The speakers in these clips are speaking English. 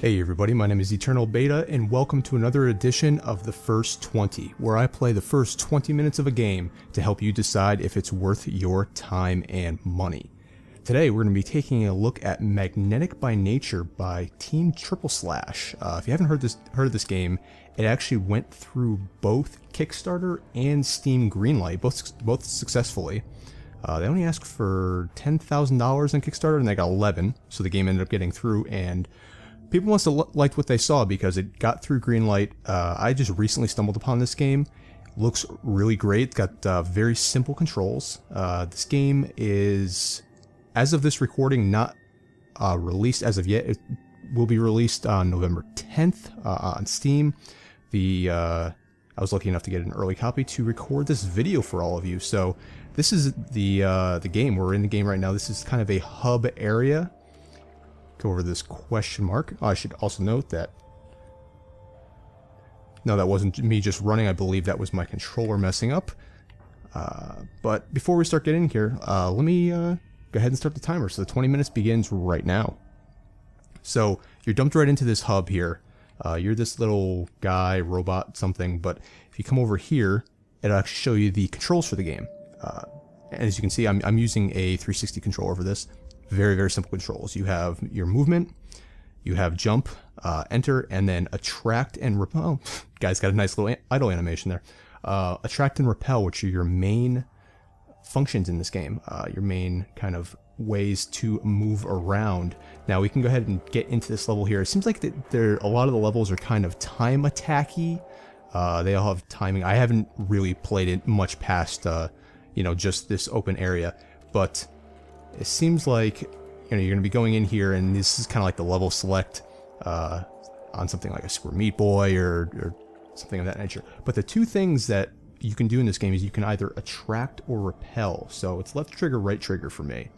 Hey everybody, my name is Eternal Beta, and welcome to another edition of The First 20, where I play the first 20 minutes of a game to help you decide if it's worth your time and money. Today we're going to be taking a look at Magnetic by Nature by Team Triple Slash. If you haven't heard of this game, it actually went through both Kickstarter and Steam Greenlight, both successfully. They only asked for $10,000 on Kickstarter, and they got 11, so the game ended up getting through, and people must have liked what they saw because it got through Greenlight. I just recently stumbled upon this game. Looks really great. It's got very simple controls. This game is, as of this recording, not released as of yet. It will be released on November 10th on Steam. I was lucky enough to get an early copy to record this video for all of you. So this is the game. We're in the game right now. This is kind of a hub area. Go over this question mark. I should also note that no, that wasn't me just running. I believe that was my controller messing up. But before we start getting here, let me go ahead and start the timer. So the 20 minutes begins right now. So you're dumped right into this hub here. You're this little guy, robot, something. But if you come over here, it'll actually show you the controls for the game. And as you can see, I'm using a 360 controller for this. Very, very simple controls. You have your movement, you have jump, enter, and then attract and repel. Oh, guys, got a nice little idle animation there. Attract and repel, which are your main functions in this game. Your main kind of ways to move around. Now we can go ahead and get into this level here. It seems like a lot of the levels are kind of time attacky. They all have timing. I haven't really played it much past, just this open area, but it seems like you're going to be going in here, and this is kind of like the level select on something like a Super Meat Boy or something of that nature. But the two things that you can do in this game is you can either attract or repel. So it's left trigger, right trigger for me.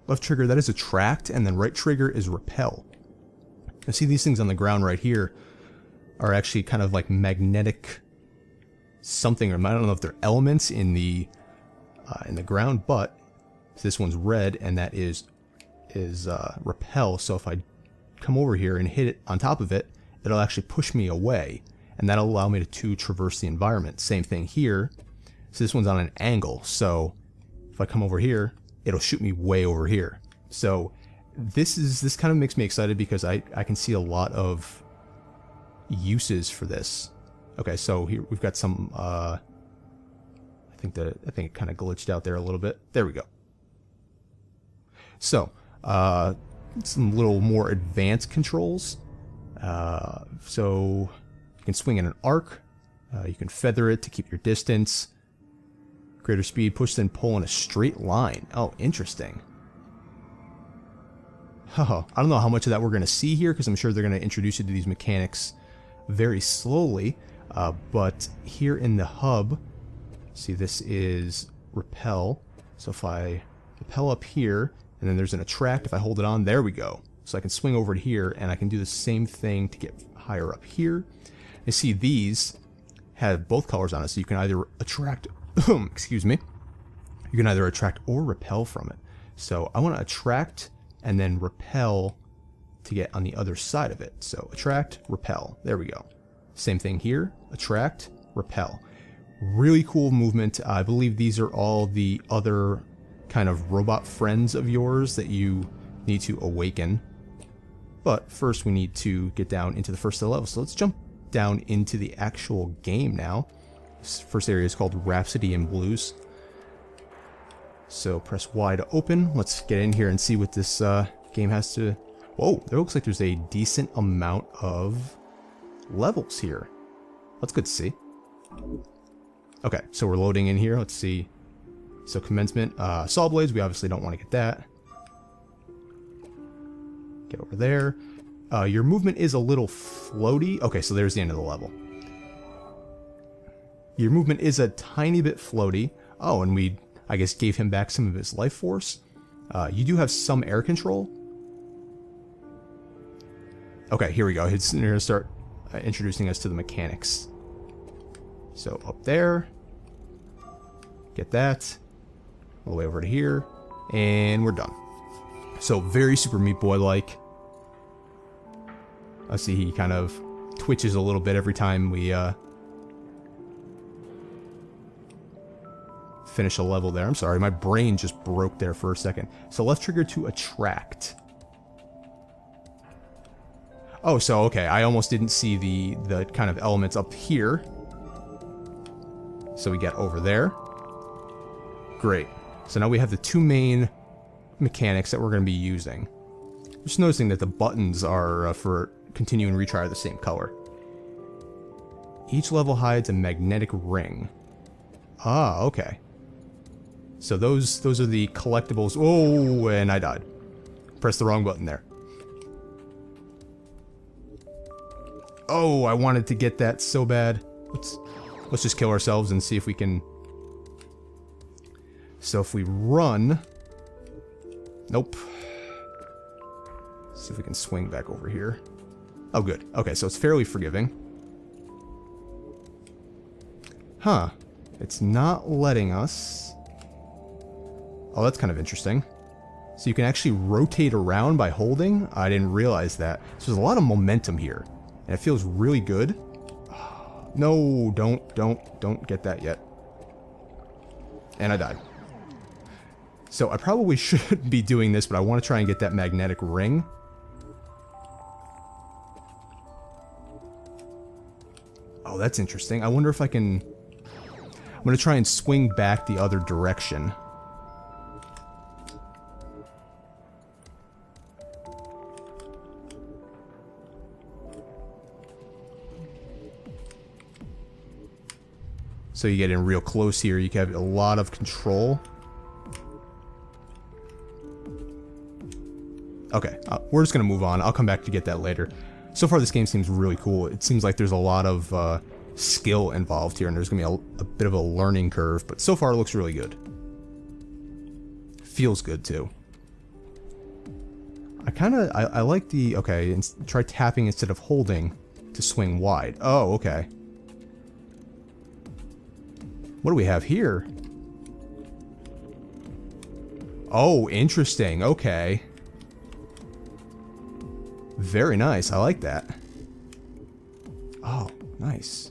Left trigger, that is attract, and then right trigger is repel. You see these things on the ground right here are actually kind of like magnetic something, or I don't know if they're elements in the ground, but this one's red, and that is repel. So if I come over here and hit it on top of it, it'll actually push me away, and that'll allow me to traverse the environment. Same thing here. So this one's on an angle, so if I come over here, it'll shoot me way over here. So this kind of makes me excited because I can see a lot of uses for this. Okay, so here we've got some I think it kind of glitched out there a little bit. There we go. So, some little more advanced controls. So, you can swing in an arc. You can feather it to keep your distance. Greater speed, push then pull in a straight line. Oh, interesting. I don't know how much of that we're going to see here, because I'm sure they're going to introduce you to these mechanics very slowly. But here in the hub, see, this is repel. So if I repel up here, and then there's an attract. If I hold it on, there we go. So I can swing over to here, and I can do the same thing to get higher up here. You see, these have both colors on it, so you can either attract, excuse me, you can either attract or repel from it. So I want to attract and then repel to get on the other side of it. So attract, repel. There we go. Same thing here. Attract, repel. Really cool movement. I believe these are all the other kind of robot friends of yours that you need to awaken. But first we need to get down into the first level. So let's jump down into the actual game now. This first area is called Rhapsody in Blues. So press Y to open. Let's get in here and see what this game has to... Whoa, there looks like there's a decent amount of levels here. That's good to see. Okay, so we're loading in here. Let's see. So commencement, saw blades, we obviously don't want to get that. Get over there. Your movement is a little floaty. Okay, so there's the end of the level. Your movement is a tiny bit floaty. Oh, and we, I guess, gave him back some of his life force. You do have some air control. Okay, here we go. He's going to start introducing us to the mechanics. So up there. Get that. All the way over to here. And we're done. So very Super Meat Boy like. I see he kind of twitches a little bit every time we finish a level there. I'm sorry, my brain just broke there for a second. So left trigger to attract. Oh, so okay, I almost didn't see the kind of elements up here. So we get over there. Great. So now we have the two main mechanics that we're going to be using. Just noticing that the buttons are for continue and retry are the same color. Each level hides a magnetic ring. Ah, okay. So those are the collectibles. Oh, and I died. Pressed the wrong button there. Oh, I wanted to get that so bad. Let's just kill ourselves and see if we can. So if we run, nope. See if we can swing back over here. Oh, good. Okay, so it's fairly forgiving. Huh. It's not letting us. Oh, that's kind of interesting. So you can actually rotate around by holding? I didn't realize that. So there's a lot of momentum here. And it feels really good. No, don't get that yet. And I died. So I probably should be doing this, but I want to try and get that magnetic ring. Oh, that's interesting. I wonder if I can. I'm going to try and swing back the other direction. So you get in real close here, you can have a lot of control. Okay, we're just going to move on. I'll come back to get that later. So far this game seems really cool. It seems like there's a lot of skill involved here, and there's going to be a bit of a learning curve, but so far it looks really good. Feels good too. I like the, okay, try tapping instead of holding to swing wide. Oh, okay. What do we have here? Oh, interesting. Okay. Very nice. I like that. Oh, nice.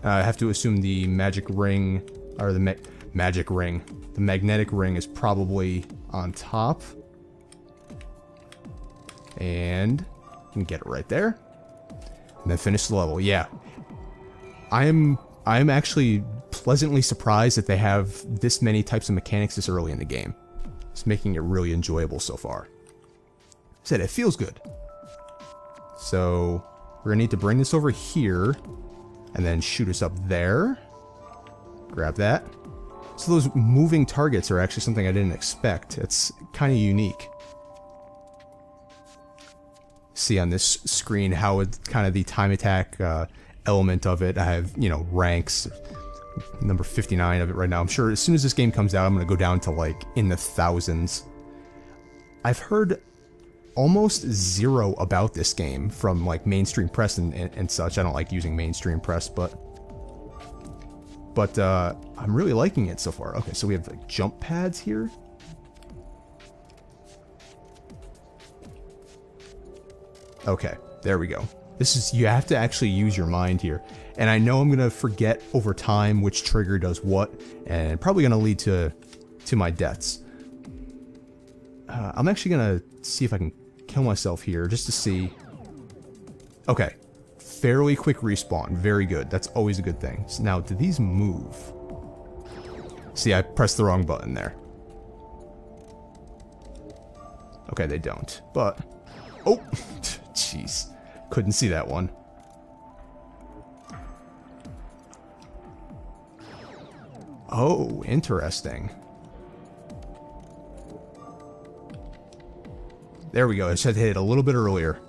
I have to assume the magic ring, or the magic ring, the magnetic ring is probably on top. And you can get it right there. And then finish the level. Yeah. I'm actually pleasantly surprised that they have this many types of mechanics this early in the game. It's making it really enjoyable so far. Said it feels good. So we're gonna need to bring this over here and then shoot us up there. Grab that. So those moving targets are actually something I didn't expect. It's kind of unique. See on this screen how it's kind of the time attack element of it. I have, you know, ranks, number 59 of it right now. I'm sure as soon as this game comes out, I'm going to go down to like in the thousands. I've heard almost zero about this game from like mainstream press and such. I don't like using mainstream press, but I'm really liking it so far. Okay, so we have like jump pads here. Okay, there we go. This is, you have to actually use your mind here. And I know I'm going to forget over time which trigger does what, and probably going to lead to my deaths. I'm actually going to see if I can kill myself here just to see. Okay, fairly quick respawn. Very good. That's always a good thing. So now, do these move? See, I pressed the wrong button there. Okay, they don't. But, oh, jeez. Couldn't see that one. Oh, interesting. There we go. I just had to hit it a little bit earlier.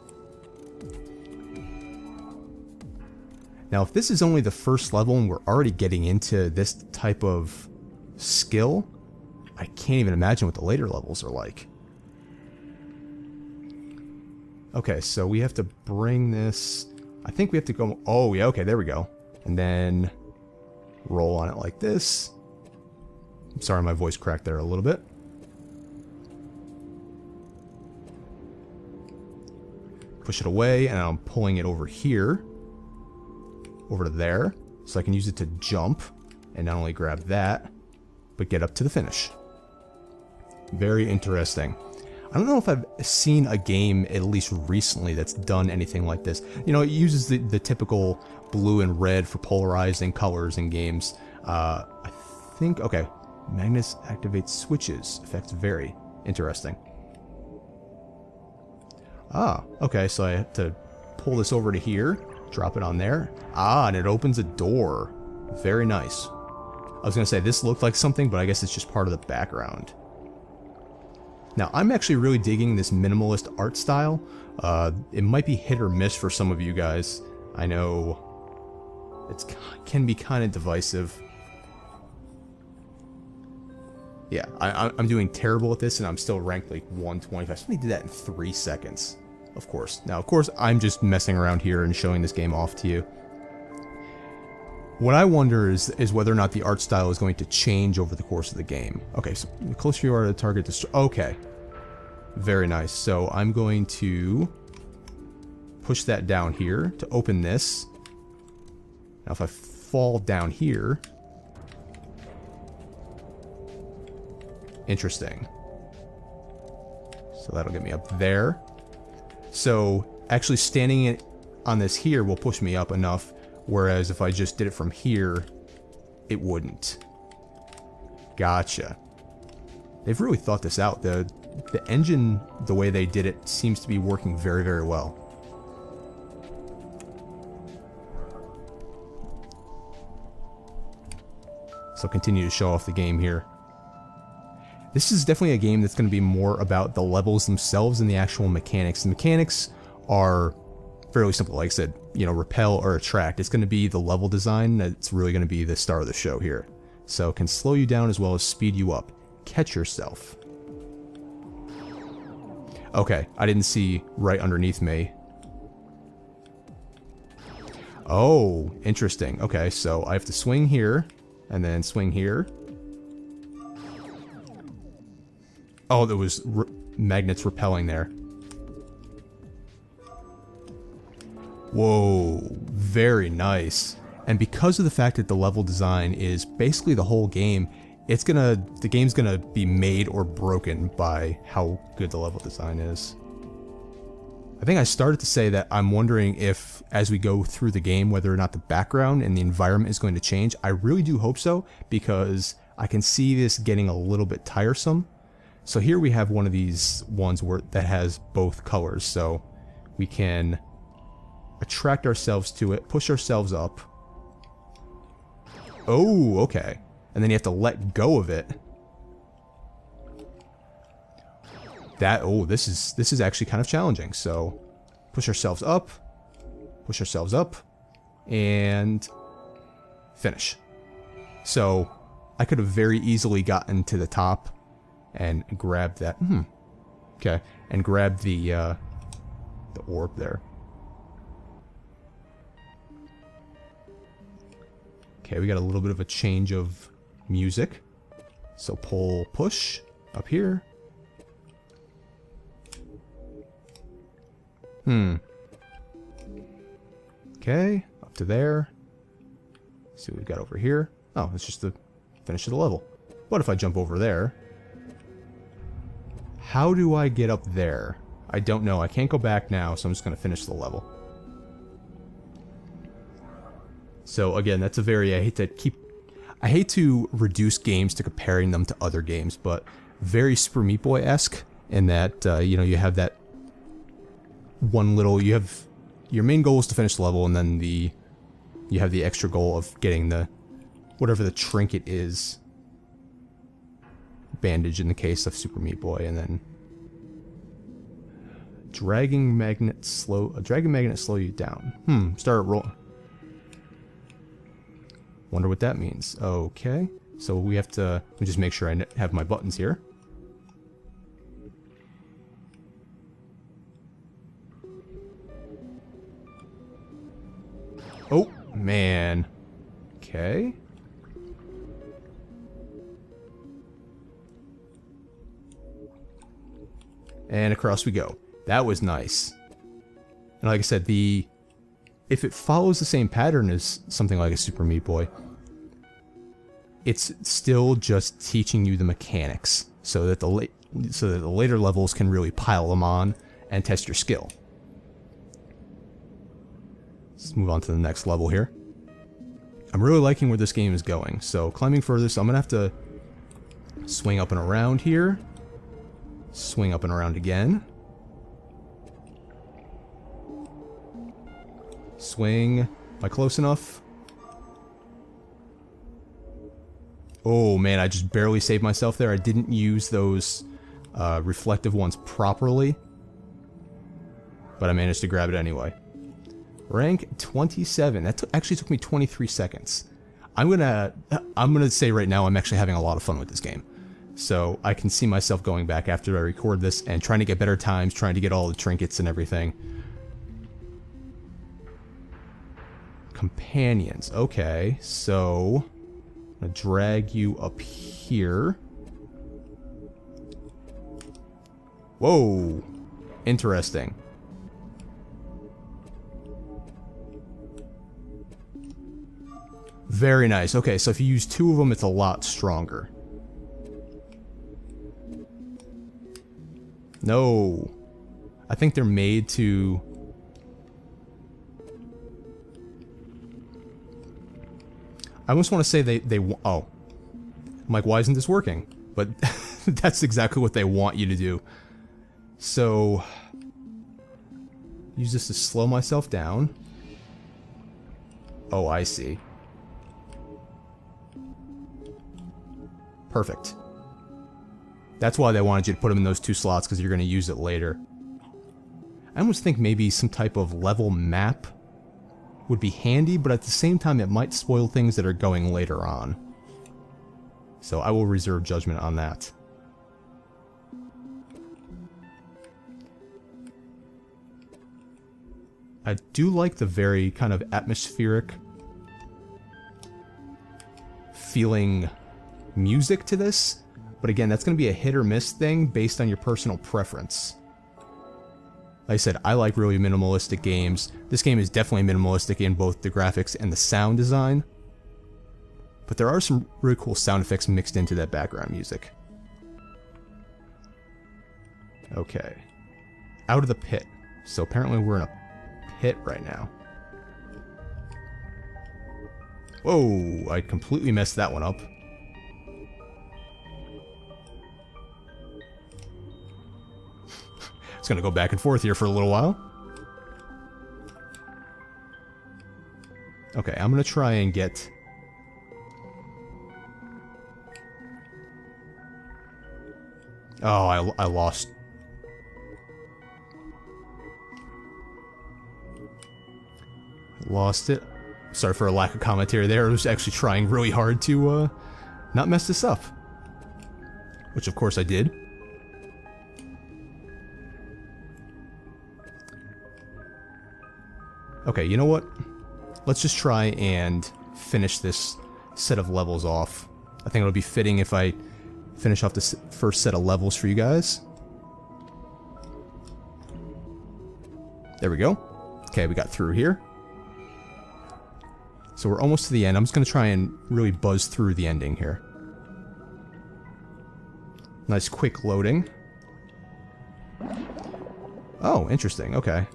Now, if this is only the first level and we're already getting into this type of skill, I can't even imagine what the later levels are like. Okay, so we have to bring this. I think we have to go. Oh, yeah, okay, there we go. And then roll on it like this. I'm sorry, my voice cracked there a little bit. push it away, and I'm pulling it over here, over to there, so I can use it to jump, and not only grab that, but get up to the finish. Very interesting. I don't know if I've seen a game, at least recently, that's done anything like this. You know, it uses the typical blue and red for polarizing colors in games. I think, okay, magnets activate switches. Effects vary. Interesting. Ah, okay, so I have to pull this over to here, drop it on there. Ah, and it opens a door. Very nice. I was going to say, this looked like something, but I guess it's just part of the background. Now, I'm actually really digging this minimalist art style. It might be hit or miss for some of you guys. I know it can be kind of divisive. Yeah, I'm doing terrible at this, and I'm still ranked like 125. Somebody did that in 3 seconds, of course. Now, of course, I'm just messing around here and showing this game off to you. What I wonder is whether or not the art style is going to change over the course of the game. Okay, so the closer you are to the target, okay. Very nice. So I'm going to push that down here to open this. Now if I fall down here... Interesting. So that'll get me up there. So actually standing on this here will push me up enough, whereas if I just did it from here, it wouldn't. Gotcha. They've really thought this out. The engine, the way they did it, seems to be working very, very well. So continue to show off the game here. This is definitely a game that's going to be more about the levels themselves than the actual mechanics. The mechanics are fairly simple. Like I said, you know, repel or attract. It's going to be the level design that's really going to be the star of the show here. So it can slow you down as well as speed you up. Catch yourself. Okay, I didn't see right underneath me. Oh, interesting. Okay, so I have to swing here, and then swing here. Oh, there was magnets repelling there. Whoa, very nice. And because of the fact that the level design is basically the whole game, the game's gonna be made or broken by how good the level design is. I think I started to say that I'm wondering if, as we go through the game, whether or not the background and the environment is going to change. I really do hope so, because I can see this getting a little bit tiresome. So here we have one of these ones that has both colors, so we can attract ourselves to it, push ourselves up. Oh, okay. And then you have to let go of it. This is actually kind of challenging. So push ourselves up, and finish. So I could have very easily gotten to the top and grabbed that. Okay, and grabbed the orb there. Okay, we got a little bit of a change of music. So pull, push up here. Okay, up to there. Let's see what we've got over here. Oh, it's just the finish of the level. What if I jump over there? How do I get up there? I don't know. I can't go back now, so I'm just going to finish the level. So again, that's a very, I hate to reduce games to comparing them to other games, but very Super Meat Boy-esque in that, you know, you have that one little, you have, your main goal is to finish the level, and then you have the extra goal of getting the, whatever the trinket is. Bandage in the case of Super Meat Boy, and then dragging magnet slow you down. Start roll. Wonder what that means. Okay, so we have to, let me just make sure I have my buttons here. Oh man. Okay. And across we go. That was nice. And like I said, if it follows the same pattern as something like a Super Meat Boy, it's still just teaching you the mechanics so that the later levels can really pile them on and test your skill. Let's move on to the next level here. I'm really liking where this game is going. So climbing further, so I'm gonna have to swing up and around here. Swing up and around again. Swing. Am I close enough? Oh man, I just barely saved myself there. I didn't use those reflective ones properly, but I managed to grab it anyway. Rank 27. That actually took me 23 seconds. I'm gonna say right now I'm actually having a lot of fun with this game. So I can see myself going back after I record this and trying to get better times, trying to get all the trinkets and everything. Companions. Okay, so I'm gonna drag you up here. Whoa, interesting. Very nice. Okay, so if you use two of them, it's a lot stronger. No. I think they're made to... I almost want to say they oh. I'm like, why isn't this working? But that's exactly what they want you to do. So... use this to slow myself down. Oh, I see. Perfect. That's why they wanted you to put them in those two slots, because you're going to use it later. I almost think maybe some type of level map would be handy, but at the same time it might spoil things that are going later on. So I will reserve judgment on that. I do like the very kind of atmospheric feeling music to this, but again, that's going to be a hit or miss thing based on your personal preference. Like I said, I like really minimalistic games. This game is definitely minimalistic in both the graphics and the sound design, but there are some really cool sound effects mixed into that background music. Okay. Out of the pit. So apparently we're in a pit right now. Whoa, I completely messed that one up. It's gonna go back and forth here for a little while. Okay, I'm gonna try and get... Oh, I lost. Lost it. Sorry for a lack of commentary there. I was actually trying really hard to not mess this up. Which of course I did. Okay, you know what? Let's just try and finish this set of levels off. I think it'll be fitting if I finish off this first set of levels for you guys. There we go. Okay, we got through here. So we're almost to the end. I'm just going to try and really buzz through the ending here. Nice quick loading. Oh, interesting. Okay.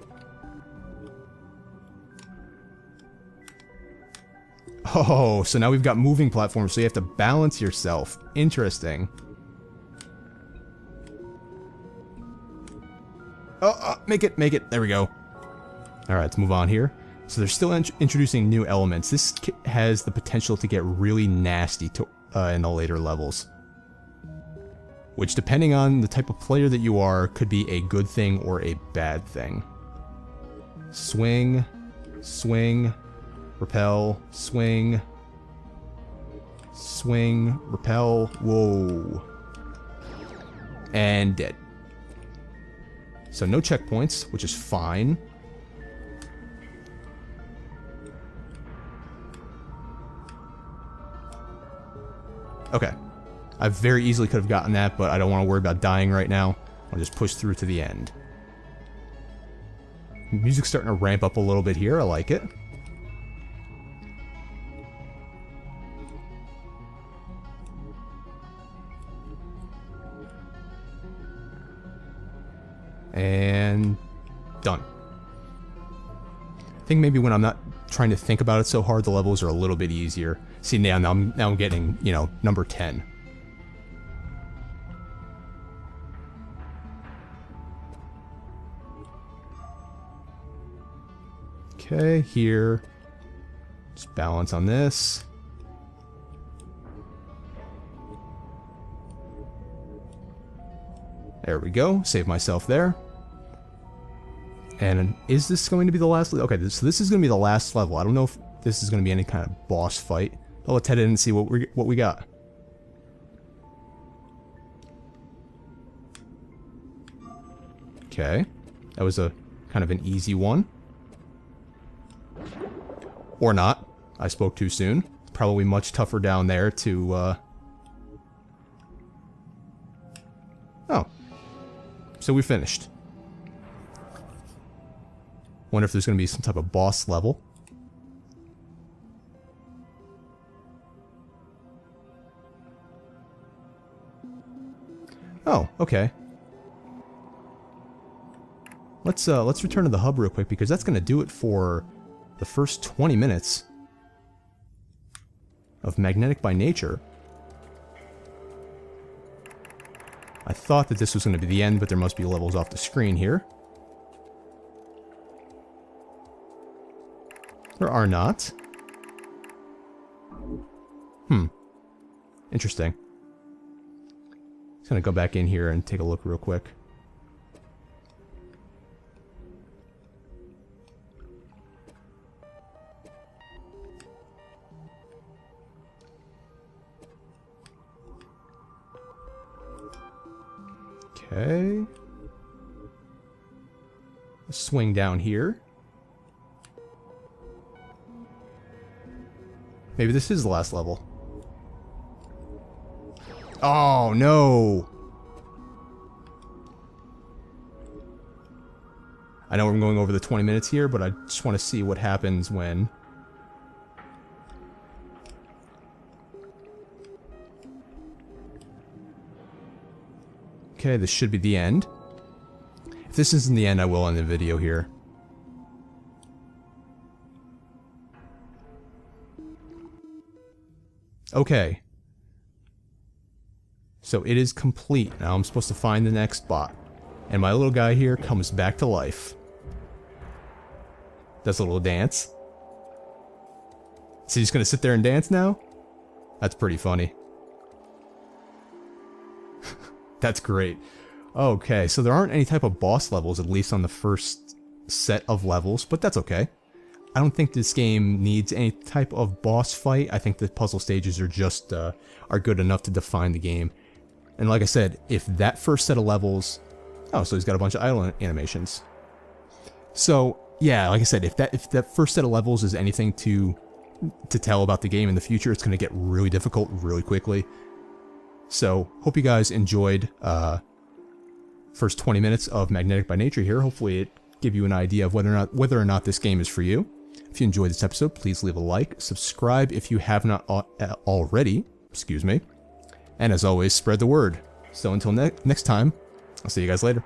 Oh, so now we've got moving platforms, so you have to balance yourself. Interesting. Oh, make it. There we go. Alright, let's move on here. So they're still introducing new elements. This has the potential to get really nasty in the later levels. Which, depending on the type of player that you are, could be a good thing or a bad thing. Swing. Swing. Repel, swing, swing, repel, whoa, and dead. So no checkpoints, which is fine. Okay, I very easily could have gotten that, but I don't want to worry about dying right now. I'll just push through to the end. music's starting to ramp up a little bit here. I like it. And done. I think maybe when I'm not trying to think about it so hard, the levels are a little bit easier. See, now I'm getting, you know, number 10. Okay, here. Just balance on this. There we go. Save myself there. And is this going to be the last? Okay, so this is going to be the last level. I don't know if this is going to be any kind of boss fight. But let's head in and see what we got. Okay, that was a kind of an easy one. Or not. I spoke too soon. Probably much tougher down there to, Oh. So we finished. Wonder if there's going to be some type of boss level. Oh, okay. Let's return to the hub real quick, because that's going to do it for the first 20 minutes of Magnetic by Nature. I thought that this was going to be the end, but there must be levels off the screen here. There are not. Interesting. Just gonna go back in here and take a look real quick. Okay. Let's swing down here. Maybe this is the last level. Oh, no! I know we're going over the 20 minutes here, but I just want to see what happens when... Okay, this should be the end. If this isn't the end, I will end the video here. Okay. So it is complete. Now I'm supposed to find the next bot. And my little guy here comes back to life. Does a little dance. So he's gonna sit there and dance now? That's pretty funny. That's great. Okay, so there aren't any type of boss levels, at least on the first set of levels, but that's okay. I don't think this game needs any type of boss fight. I think the puzzle stages are just, are good enough to define the game. And like I said, if that first set of levels... Oh, so he's got a bunch of idle animations. So, yeah, like I said, if that first set of levels is anything to tell about the game in the future, it's going to get really difficult really quickly. So, hope you guys enjoyed first 20 minutes of Magnetic by Nature here. Hopefully it gave you an idea of whether or not this game is for you. If you enjoyed this episode, please leave a like, subscribe if you have not already, excuse me, and as always, spread the word. So until next time, I'll see you guys later.